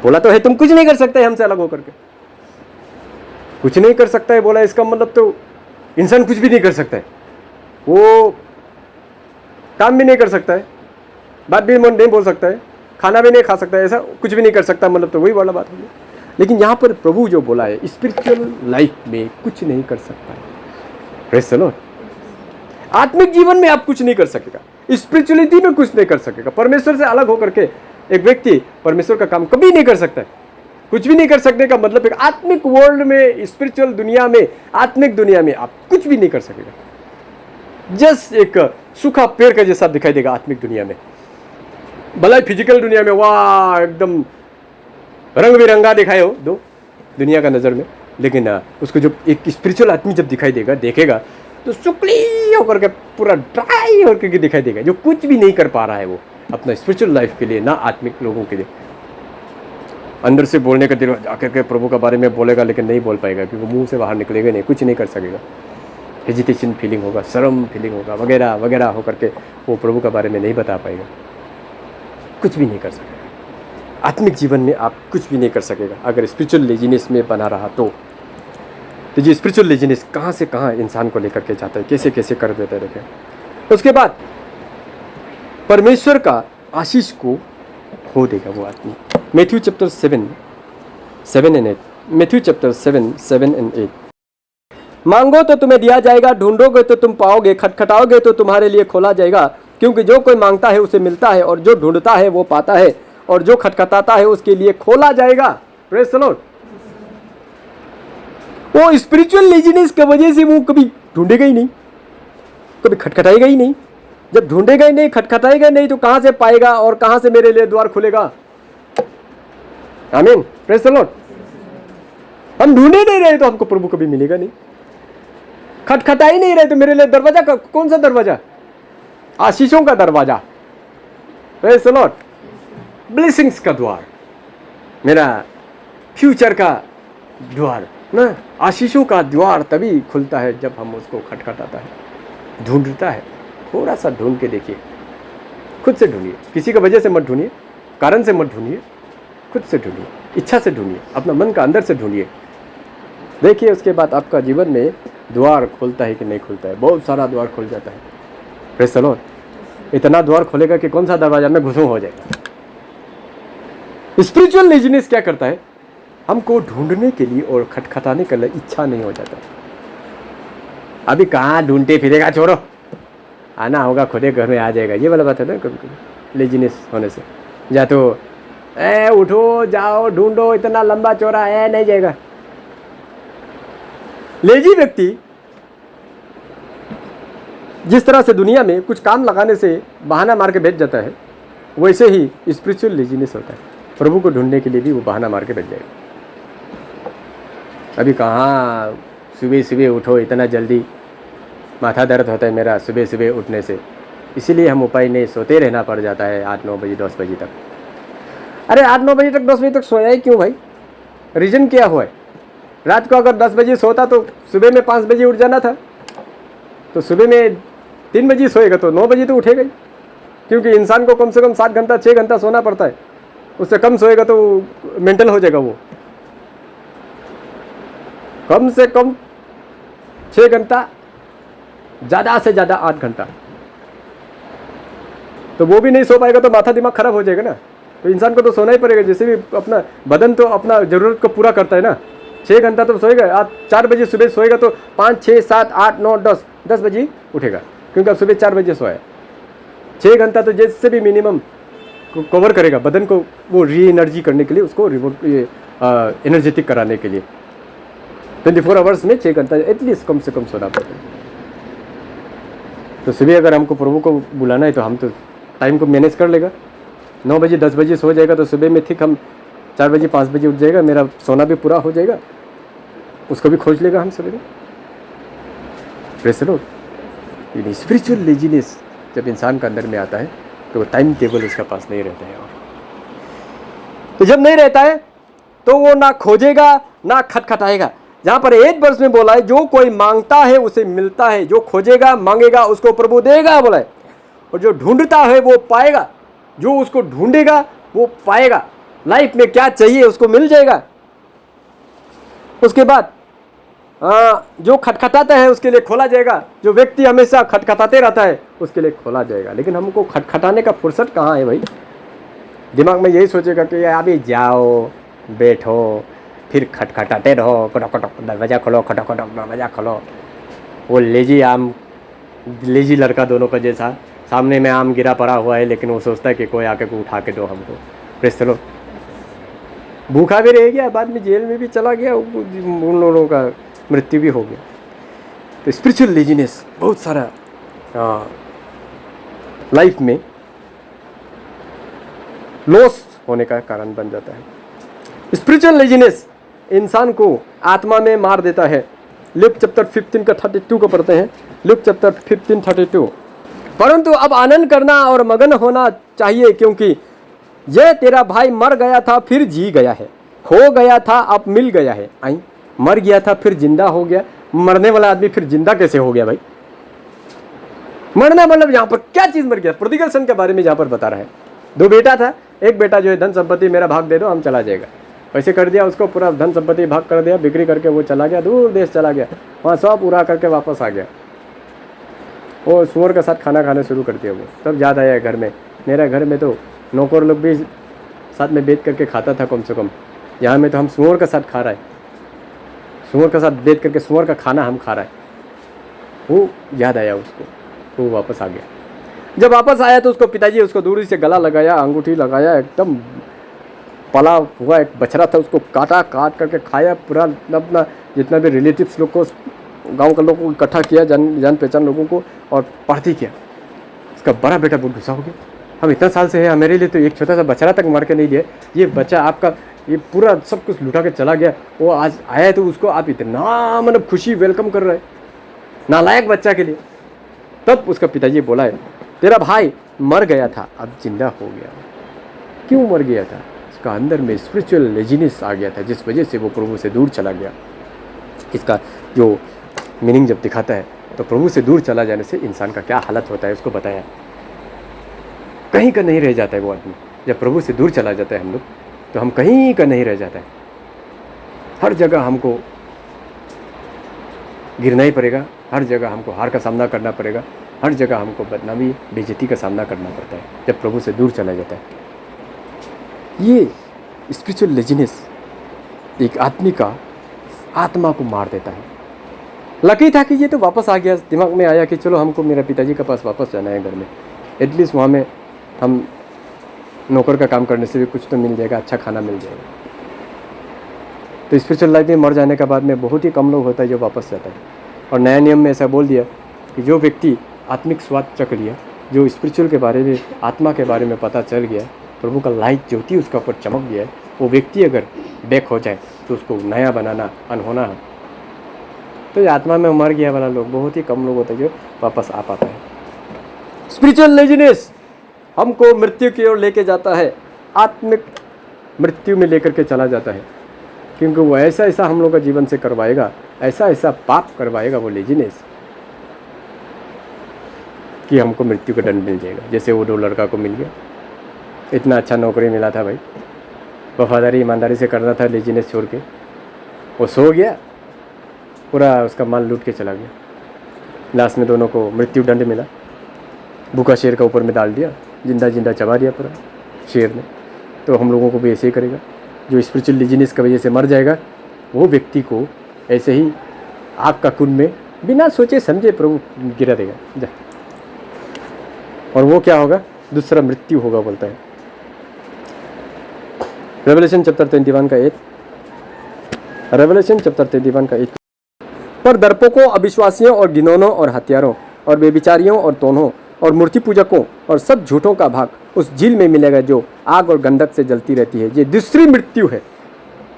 [SPEAKER 1] बोला तो है तुम कुछ नहीं कर सकते हमसे अलग होकर के। कुछ नहीं कर सकता है बोला, इसका मतलब तो इंसान कुछ भी नहीं कर सकता है। वो काम भी नहीं कर सकता है, बात भी नहीं बोल सकता है, खाना भी नहीं खा सकता है, ऐसा कुछ भी नहीं कर सकता, मतलब तो वही वाला बात होगी। लेकिन यहाँ पर प्रभु जो बोला है, स्पिरिचुअल लाइफ में कुछ नहीं कर सकता है। Praise the Lord. आत्मिक जीवन में आप कुछ नहीं कर सकेगा, स्पिरिचुअलिटी में कुछ नहीं कर सकेगा। परमेश्वर से अलग होकर के एक व्यक्ति परमेश्वर का काम कभी नहीं कर सकता है। कुछ भी नहीं कर सकने का मतलब एक आत्मिक वर्ल्ड में, स्पिरिचुअल दुनिया में, आत्मिक दुनिया में आप कुछ भी नहीं कर सकेगा। जस्ट एक सूखा पेड़ का जैसा दिखाई देगा आत्मिक दुनिया में। भले फिजिकल दुनिया में वाह एकदम रंग बिरंगा दिखाए हो दो दुनिया का नज़र में, लेकिन उसको जब एक स्पिरिचुअल आदमी जब दिखाई देगा, देखेगा तो सुकली होकर के पूरा ड्राई होकर के दिखाई देगा, जो कुछ भी नहीं कर पा रहा है वो अपना स्पिरिचुअल लाइफ के लिए, ना आत्मिक लोगों के लिए। अंदर से बोलने का दिल आकर के प्रभु के बारे में बोलेगा, लेकिन नहीं बोल पाएगा क्योंकि मुंह से बाहर निकलेगा नहीं, कुछ नहीं कर सकेगा। हेजिटेशन फीलिंग होगा, शर्म फीलिंग होगा, वगैरह वगैरह होकर के वो प्रभु के बारे में नहीं बता पाएगा, कुछ भी नहीं कर सकेगा। आत्मिक जीवन में आप कुछ भी नहीं कर सकेगा अगर स्पिरिचुअल लेजीनेस में बना रहा तो ये स्पिरिचुअल लेजीनेस कहाँ से कहाँ इंसान को लेकर के जाता है, कैसे कैसे कर देता है। देखें उसके बाद परमेश्वर का आशीष को खो देगा वो आदमी। Matthew chapter 7 and 8। Matthew chapter 7 and 8। मांगो तो तुम्हें दिया जाएगा, ढूंढोगे तो तुम पाओगे, खटखटाओगे तो तुम्हारे लिए खोला जाएगा। क्योंकि जो कोई मांगता है उसे मिलता है, और जो ढूंढता है वो पाता है, और जो खटखटाता है उसके लिए खोला जाएगा। Praise the Lord. वो स्पिरिचुअल लेजीनेस की वजह से वो कभी ढूंढेगा ही नहीं, कभी खटखटाएगा ही नहीं। जब ढूंढेगा ही नहीं, खटखटाएगा नहीं, तो कहां से पाएगा और कहां से मेरे लिए द्वार खुलेगा? आमीन। Praise the Lord. हम ढूंढे नहीं रहे तो हमको प्रभु कभी मिलेगा नहीं। खटखटा ही नहीं रहे तो मेरे लिए दरवाजा का कौन सा दरवाजा? आशीषों का दरवाजा। Praise the Lord. ब्लेसिंग्स का द्वार, मेरा फ्यूचर का द्वार ना, आशीषों का द्वार तभी खुलता है जब हम उसको खटखटाता है, ढूंढता है। थोड़ा सा ढूंढ के देखिए, खुद से ढूंढिए, किसी की वजह से मत ढूंढिए, कारण से मत ढूंढिए, खुद से ढूंढिए, इच्छा से ढूंढिए, अपना मन का अंदर से ढूंढिए। देखिए उसके बाद आपका जीवन में द्वार खुलता है कि नहीं खुलता है। बहुत सारा द्वार खुल जाता है। Praise the Lord. इतना द्वार खुलेगा कि कौन सा दरवाजा में घुसूं हो जाएगा। स्पिरिचुअल लेजीनेस क्या करता है? हमको ढूंढने के लिए और खटखटाने के लिए इच्छा नहीं हो जाता। अभी कहाँ ढूंढते फिरेगा, छोड़ो, आना होगा खुद ही घर में आ जाएगा। ये वाला बात है ना कभी कभी लेजीनेस होने से। या तो उठो जाओ ढूंढो, इतना लंबा चौड़ा है, नहीं जाएगा। लेजी व्यक्ति जिस तरह से दुनिया में कुछ काम लगाने से बहाना मार के भेज जाता है, वैसे ही स्पिरिचुअल लेजीनेस होता है। प्रभु को ढूंढने के लिए भी वो बहाना मार के भेज जाएगा। अभी कहाँ सुबह सुबह उठो, इतना जल्दी, माथा दर्द होता है मेरा सुबह सुबह उठने से, इसीलिए हम उपाय नहीं, सोते रहना पड़ जाता है 8-9 बजे 10 बजे तक। अरे 8-9 बजे तक 10 बजे तक सोया ही क्यों भाई? रीज़न क्या हुआ है? रात को अगर 10 बजे सोता तो सुबह में 5 बजे उठ जाना था, तो सुबह में 3 बजे सोएगा तो 9 बजे तो उठेगा ही। क्योंकि इंसान को कम से कम 7 घंटा 6 घंटा सोना पड़ता है, उससे कम सोएगा तो मेंटल हो जाएगा। वो कम से कम 6 घंटा, ज़्यादा से ज़्यादा 8 घंटा, तो वो भी नहीं सो पाएगा तो माथा दिमाग खराब हो जाएगा ना। तो इंसान को तो सोना ही पड़ेगा। जैसे भी अपना बदन तो अपना ज़रूरत को पूरा करता है ना, 6 घंटा तो सोएगा। आप 4 बजे सुबह सोएगा तो 5, 6, 7, 8, 9, 10 बजे उठेगा, क्योंकि आप सुबह 4 बजे सोए। 6 घंटा तो जैसे भी मिनिमम कवर करेगा बदन को, वो री एनर्जी करने के लिए, उसको एनर्जेटिक कराने के लिए 24 आवर्स में 6 घंटा एटलीस्ट कम से कम सोना पड़ेगा। तो सुबह अगर हमको प्रभु को बुलाना है तो हम तो टाइम को मैनेज कर लेगा। 9 बजे 10 बजे सो जाएगा तो सुबह में ठीक हम 4 बजे 5 बजे उठ जाएगा, मेरा सोना भी पूरा हो जाएगा, उसको भी खोज लेगा हम सवेरे। Praise the Lord. Spiritual laziness जब इंसान का अंदर में आता है तो वो टाइम टेबल उसके पास नहीं रहता है। और तो जब नहीं रहता है तो वो ना खोजेगा ना खटखटाएगा। जहाँ पर 8 वर्ष में बोला है, जो कोई मांगता है उसे मिलता है, जो खोजेगा मांगेगा उसको प्रभु देगा बोला है, और जो ढूंढता है वो पाएगा, जो उसको ढूंढेगा वो पाएगा। लाइफ में क्या चाहिए उसको मिल जाएगा। उसके बाद जो खटखटाता है उसके लिए खोला जाएगा। जो व्यक्ति हमेशा खटखटाते रहता है उसके लिए खोला जाएगा। लेकिन हमको खटखटाने का फुर्सत कहाँ है भाई? दिमाग में यही सोचेगा कि अभी जाओ बैठो फिर खटखटाते रहो, खटो खटो दरवाज़ा खोलो, खटो खटो दरवाज़ा खोलो। वो लेजी लड़का दोनों का जैसा, सामने में आम गिरा पड़ा हुआ है लेकिन वो सोचता है कि कोई आके को उठा के दो हमको। Praise the Lord. भूखा भी रह गया, बाद में जेल में भी चला गया, उन लोगों का मृत्यु भी हो गया। तो स्पिरिचुअल लेजीनेस बहुत सारा लाइफ में लॉस होने का कारण बन जाता है। स्पिरिचुअल लेजीनेस इंसान को आत्मा में मार देता है। लूक चैप्टर 15 का 32 को पढ़ते हैं। Luke chapter 15:32। परंतु अब आनंद करना और मगन होना चाहिए, क्योंकि यह तेरा भाई मर गया था फिर जी गया है, खो गया था अब मिल गया है। आई मर गया था फिर जिंदा हो गया। मरने वाला आदमी फिर जिंदा कैसे हो गया भाई? मरना मतलब यहाँ पर क्या चीज़ मर गया? प्रोदिगल सन के बारे में यहाँ पर बता रहा है। 2 बेटा था, एक बेटा जो है धन संपत्ति मेरा भाग दे दो हम चला जाएगा, वैसे कर दिया उसको, पूरा धन संपत्ति भाग कर दिया, बिक्री करके वो चला गया, दूर देश चला गया, वहाँ सब पूरा करके वापस आ गया। वो सुअर के साथ खाना खाना शुरू कर दिया। वो तब याद आया घर में, मेरा घर में तो नौकर लोग भी साथ में बैठ करके खाता था कम से कम, यहाँ में तो हम सुअर के साथ खा रहा है, सुअर के साथ बैठ करके सुअर का खाना हम खा रहा है। वो याद आया उसको, वो वापस आ गया। जब वापस आया तो उसको पिताजी उसको दूरी से गला लगाया, अंगूठी लगाया, एकदम पला हुआ एक बछड़ा था उसको काट करके खाया। पूरा अपना जितना भी रिलेटिव्स लोग को, गांव के लोगों को इकट्ठा किया, जान पहचान लोगों को, और पार्टी किया। उसका बड़ा बेटा बहुत गुस्सा हो गया, हम इतना साल से है, मेरे लिए तो एक छोटा सा बछड़ा तक मार के नहीं दिया, ये बच्चा आपका ये पूरा सब कुछ लुटा के चला गया, वो आज आया है तो उसको आप इतना मतलब खुशी वेलकम कर रहे हैं, नालायक बच्चा के लिए। तब उसका पिताजी बोला है, तेरा भाई मर गया था अब जिंदा हो गया। क्यों मर गया था? उसका अंदर में स्पिरिचुअल लेजीनेस आ गया था, जिस वजह से वो प्रभु से दूर चला गया। इसका जो मीनिंग जब दिखाता है तो प्रभु से दूर चला जाने से इंसान का क्या हालत होता है उसको बताया। कहीं का नहीं रह जाता है वो आदमी। जब प्रभु से दूर चला जाता है हम लोग, तो हम कहीं का नहीं रह जाता है। हर जगह हमको गिरना ही पड़ेगा, हर जगह हमको हार का सामना करना पड़ेगा, हर जगह हमको बदनामी बेइज्जती का सामना करना पड़ता है जब प्रभु से दूर चला जाता है। ये स्पिरिचुअल लेजीनेस एक आदमी का आत्मा को मार देता है। लकी था कि ये तो वापस आ गया, दिमाग में आया कि चलो हमको मेरे पिताजी के पास वापस जाना है घर में, एटलीस्ट वहाँ में हम नौकर का काम करने से भी कुछ तो मिल जाएगा, अच्छा खाना मिल जाएगा। तो स्पिरिचुअल लाइफ में मर जाने के बाद में बहुत ही कम लोग होता है जो वापस जाता है। और नया नियम में ऐसा बोल दिया कि जो व्यक्ति आत्मिक स्वाद चख लिया, जो स्पिरिचुअल के बारे में, आत्मा के बारे में पता चल गया, प्रभु का लाइट ज्योति उसका ऊपर चमक गया है, वो व्यक्ति अगर बैक हो जाए तो उसको नया बनाना अनहोना है। तो ये आत्मा में मर गया वाला लोग बहुत ही कम लोग होते हैं जो वापस आ पाता है। स्पिरिचुअल लेजीनेस हमको मृत्यु की ओर लेके जाता है, आत्मिक मृत्यु में लेकर के चला जाता है, क्योंकि वो ऐसा ऐसा हम लोग का जीवन से करवाएगा, ऐसा ऐसा पाप करवाएगा वो लेजीनेस कि हमको मृत्यु का दंड मिल जाएगा। जैसे वो 2 लड़का को मिल गया, इतना अच्छा नौकरी मिला था भाई, वफादारी ईमानदारी से करना था, लेजीनेस छोड़ के वो सो गया, पूरा उसका माल लूट के चला गया। लास्ट में दोनों को मृत्यु दंड मिला, भूखा शेर का ऊपर में डाल दिया, जिंदा जिंदा चबा दिया पूरा शेर ने। तो हम लोगों को भी ऐसे ही करेगा। जो स्पिरिचुअल लेजीनेस की वजह से मर जाएगा वो व्यक्ति को ऐसे ही आग का कुंड में बिना सोचे समझे प्रभु गिरा देगा जा। और वो क्या होगा? दूसरा मृत्यु होगा बोलता है रेवलेशन चैप्टर 21 का 8। रेवलेशन चैप्टर 21 का 8। पर दर्पों अविश्वासियों और घिनौनों और हत्यारों और बेविचारियों और तोनों और मूर्ति पूजकों और सब झूठों का भाग उस झील में मिलेगा जो आग और गंधक से जलती रहती है। ये दूसरी मृत्यु है।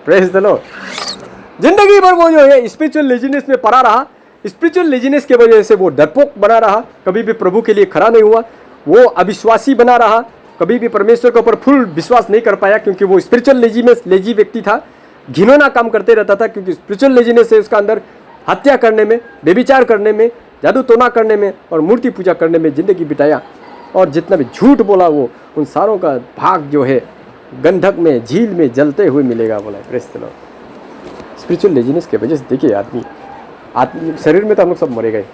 [SPEAKER 1] Praise the Lord. जिंदगी भर वो जो है स्पिरिचुअल लेजीनेस में पड़ा रहा, स्पिरिचुअल लेजीनेस की वजह से वो डरपोक बना रहा, कभी भी प्रभु के लिए खड़ा नहीं हुआ, वो अविश्वासी बना रहा, कभी भी परमेश्वर के ऊपर फुल विश्वास नहीं कर पाया क्योंकि वो स्पिरिचुअल लेजी व्यक्ति था, घिनौना काम करते रहता था क्योंकि स्पिरिचुअल लेजीनेस से उसका अंदर हत्या करने में, बेविचार करने में, जादू टोना करने में और मूर्ति पूजा करने में जिंदगी बिताया। और जितना भी झूठ बोला वो उन सारों का भाग जो है गंधक में, झील में जलते हुए मिलेगा बोला है। Praise the Lord. Spiritual laziness की वजह से देखिए आदमी शरीर में तो हम लोग सब मरेगा ही,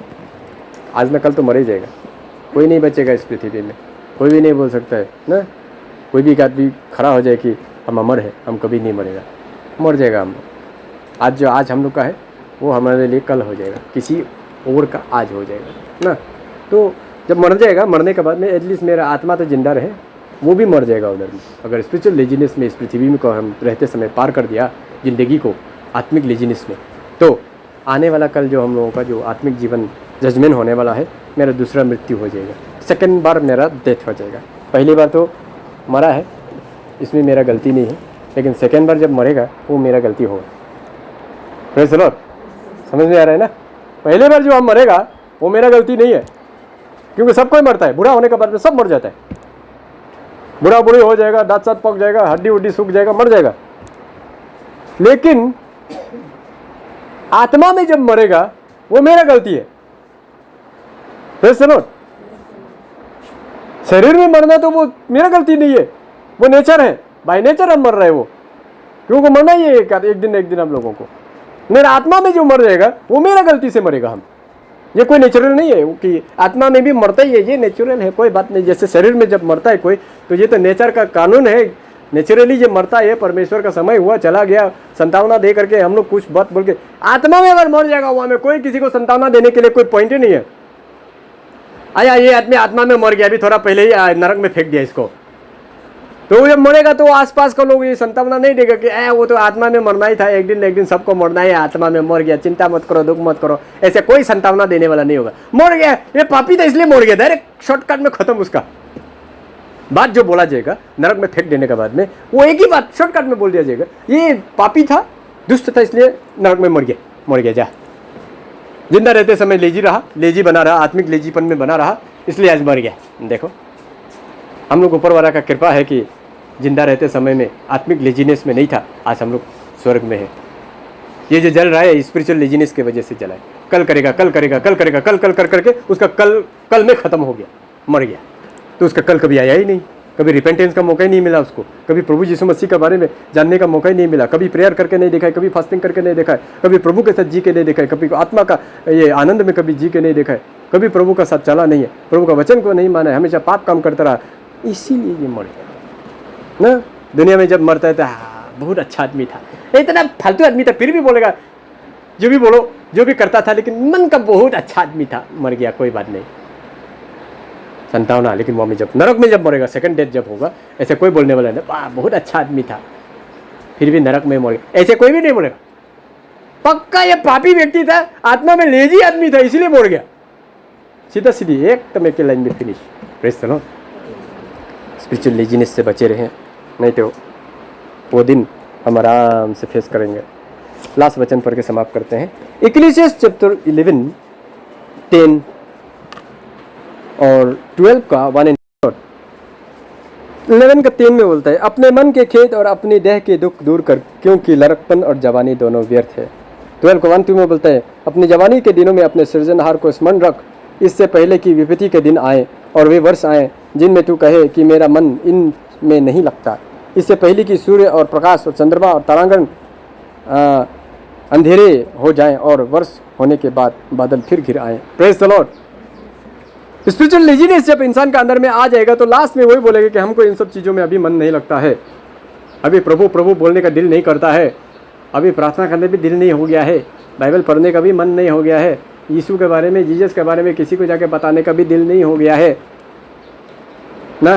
[SPEAKER 1] आज न कल तो मर ही जाएगा, कोई नहीं बचेगा इस पृथ्वी में, कोई भी नहीं बोल सकता है ना। कोई भी एक आदमी खड़ा हो जाए कि हम अमर है, हम कभी नहीं मरेगा, मर जाएगा हम लोग। आज जो आज हम लोग का है वो हमारे लिए कल हो जाएगा, किसी और का आज हो जाएगा ना। तो जब मर जाएगा, मरने के बाद में एटलीस्ट मेरा आत्मा तो जिंदा रहे, वो भी मर जाएगा उधर में। अगर स्पिरिचुअल लेजीनेस में इस पृथ्वी में को हम रहते समय पार कर दिया ज़िंदगी को आत्मिक लेजीनेस में, तो आने वाला कल जो हम लोगों का जो आत्मिक जीवन जजमेंट होने वाला है, मेरा दूसरा मृत्यु हो जाएगा, सेकंड बार मेरा डेथ हो जाएगा। पहली बार तो मरा है, इसमें मेरा गलती नहीं है, लेकिन सेकंड बार जब मरेगा वो मेरा गलती होगा। Praise the Lord. समझ में आ रहा है ना? पहले बार जो हम मरेगा वो मेरा गलती नहीं है, क्योंकि सब कोई मरता है, बूढ़ा होने के बाद में सब मर जाता है, बूढ़ा बूढ़ी हो जाएगा, दांत सात पक जाएगा, हड्डी उड्डी सूख जाएगा, मर जाएगा। लेकिन आत्मा में जब मरेगा वो मेरा गलती है। Praise the Lord. शरीर में मरना तो वो मेरा गलती नहीं है, वो नेचर है, बाय नेचर हम मर रहे हैं वो, क्योंकि मरना ही है एक दिन हम लोगों को। मेरा आत्मा में जो मर जाएगा वो मेरा गलती से मरेगा हम, ये कोई नेचुरल नहीं है कि आत्मा में भी मरता ही है, ये नेचुरल है, कोई बात नहीं। जैसे शरीर में जब मरता है कोई, तो ये तो नेचर का कानून है, नेचुरली जब मरता है, परमेश्वर का समय हुआ चला गया, संतावना दे करके हम लोग कुछ बात बोल के। आत्मा में अगर मर जाएगा वहाँ में कोई किसी को संतावना देने के लिए कोई पॉइंट ही नहीं है। आया ये आदमी आत्मा में मर गया, अभी थोड़ा पहले ही नरक में फेंक दिया इसको, तो जब मरेगा तो आसपास का लोग ये संतावना नहीं देगा कि वो तो आत्मा में मरना ही था, एक दिन सबको मरना है, आत्मा में मर गया, चिंता मत करो, दुख मत करो, ऐसे कोई संतावना देने वाला नहीं होगा। मर गया ये पापी था इसलिए मर गया, डायरेक्ट शॉर्टकट में खत्म उसका बात जो बोला जाएगा नरक में फेंक देने के बाद में, वो एक ही बात शॉर्टकट में बोल दिया जाएगा, ये पापी था, दुष्ट था, इसलिए नरक में मर गया जा। जिंदा रहते समय लेजी रहा, लेजी बना रहा, आत्मिक लेजीपन में बना रहा, इसलिए आज मर गया। देखो हम लोग ऊपर वाला का कृपा है कि जिंदा रहते समय में आत्मिक लेजीनेस में नहीं था, आज हम लोग स्वर्ग में है। ये जो जल रहा है स्पिरिचुअल लेजीनेस की वजह से जला है। कल करेगा, कल कर करके उसका कल में ख़त्म हो गया, मर गया। तो उसका कल कभी आया ही नहीं, कभी रिपेंटेंस का मौका ही नहीं मिला उसको, कभी प्रभु यीशु मसीह के बारे में जानने का मौका ही नहीं मिला, कभी प्रेयर करके नहीं देखा है, कभी फास्टिंग करके नहीं देखा है, कभी प्रभु के साथ जी के नहीं देखा है, कभी आत्मा का ये आनंद में कभी जी के नहीं देखा है, कभी प्रभु का साथ चला नहीं है, प्रभु का वचन को नहीं माना है, हमेशा पाप काम करता रहा, इसीलिए ये मर गया ना। दुनिया में जब मरता है तो बहुत अच्छा आदमी था, इतना फालतू आदमी था, फिर भी बोलेगा जो भी बोलो, जो भी करता था, लेकिन मन का बहुत अच्छा आदमी था, मर गया, कोई बात नहीं, संतावना। लेकिन वो में जब नरक में जब मरेगा, सेकंड डेथ जब होगा, ऐसे कोई बोलने वाला नहीं, बहुत अच्छा आदमी था, फिर भी नरक में मर गया, ऐसे कोई भी नहीं बोलेगा। पक्का ये पापी व्यक्ति था, आत्मा में लेजी आदमी था, इसीलिए मर गया। सीधा सीधी एकदम एक लाइन में finish. Praise the Lord. Spiritual laziness से बचे रहें, नहीं तो वो दिन हम आराम से फेस करेंगे। लास्ट वचन पढ़ के समाप्त करते हैं। इक्लेसियास चैप्टर 11, 10 और 12 का 1 और 11 का 3 में बोलता है, अपने मन के खेद और अपनी देह के दुख दूर कर, क्योंकि लड़कपन और जवानी दोनों व्यर्थ है। 12 का 1-2 में बोलता है, अपनी जवानी के दिनों में अपने सृजनहार को स्मरण रख, इससे पहले कि विपत्ति के दिन आए और वे वर्ष आए जिनमें तू कहे कि मेरा मन इन में नहीं लगता। इससे पहले कि सूर्य और प्रकाश और चंद्रमा और तारांगण अंधेरे हो जाएं और वर्ष होने के बाद बादल फिर घिर आए। Praise the Lord. Spiritual laziness जब इंसान का अंदर में आ जाएगा तो लास्ट में वही बोलेगा कि हमको इन सब चीज़ों में अभी मन नहीं लगता है, अभी प्रभु प्रभु बोलने का दिल नहीं करता है, अभी प्रार्थना करने भी दिल नहीं हो गया है, बाइबल पढ़ने का भी मन नहीं हो गया है, यीशु के बारे में, जीसस के बारे में किसी को जाके बताने का भी दिल नहीं हो गया है ना।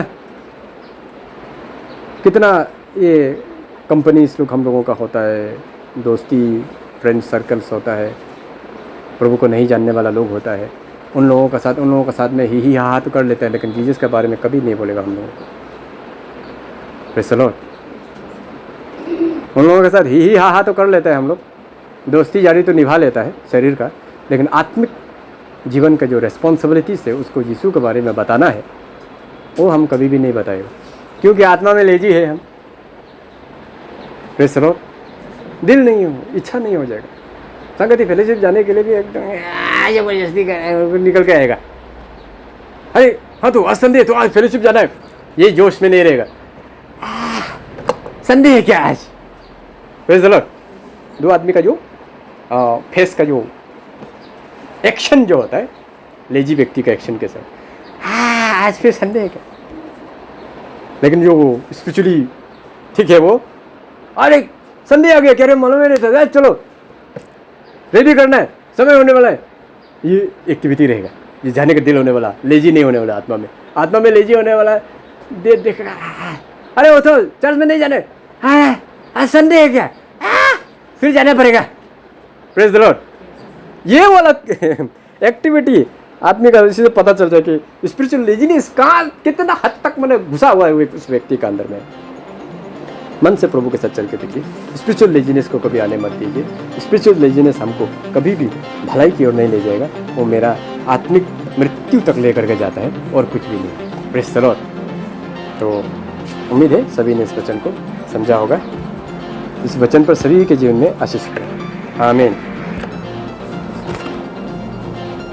[SPEAKER 1] कितना ये कंपनीज लोग हम लोगों का होता है, दोस्ती फ्रेंड सर्कल्स होता है, प्रभु को नहीं जानने वाला लोग होता है, उन लोगों का साथ में ही हाँ तो कर लेता है, लेकिन जीसस के बारे में कभी नहीं बोलेगा हम लोगों को। Praise the Lord. उन लोगों के साथ ही हाँ तो कर लेता है हम लोग, दोस्ती यारी तो निभा लेता है शरीर का, लेकिन आत्मिक जीवन का जो रेस्पॉन्सिबिलिटीज़ है उसको यीशु के बारे में बताना है वो हम कभी भी नहीं बताएगा, क्योंकि आत्मा में लेजी है हम। Praise the Lord. दिल नहीं हो, इच्छा नहीं हो जाएगा। संगति फेलोशिप जाने के लिए भी एकदम जबरदस्ती निकल के आएगा, अरे हाँ तो आज संडे तो आज फेलोशिप जाना है, ये जोश में नहीं रहेगा। संडे है क्या आज? Praise the Lord. दो आदमी का जो फेस का जो एक्शन जो होता है, लेजी व्यक्ति का एक्शन के साथ, आज फिर संडे है क्या? लेकिन जो स्पिरिचुअली ठीक है वो, अरे संडे आ गया, कह रहे मालूम नहीं था, चलो रेडी करना है, समय होने वाला है, ये एक्टिविटी रहेगा, ये जाने का दिल होने वाला, लेजी नहीं होने वाला। आत्मा में लेजी होने वाला, देखेगा अरे वो तो चर्च में नहीं जाने, आज संडे है क्या, फिर जाना पड़ेगा। Praise the Lord. ये वाला एक्टिविटी आदमी का इसी से पता चलता है कि स्पिरिचुअल लेजीनेस कहाँ कितना हद तक मैंने घुसा हुआ है उस व्यक्ति का अंदर में। मन से प्रभु के साथ चल के देखिए, स्पिरिचुअल लेजीनेस को कभी आने मत दीजिए। स्पिरिचुअल लेजीनेस हमको कभी भी भलाई की ओर नहीं ले जाएगा, वो मेरा आत्मिक मृत्यु तक लेकर के जाता है और कुछ भी नहीं। Praise the Lord. तो उम्मीद है सभी ने इस वचन को समझा होगा। इस वचन पर सभी के जीवन में आशीष करें। आमीन।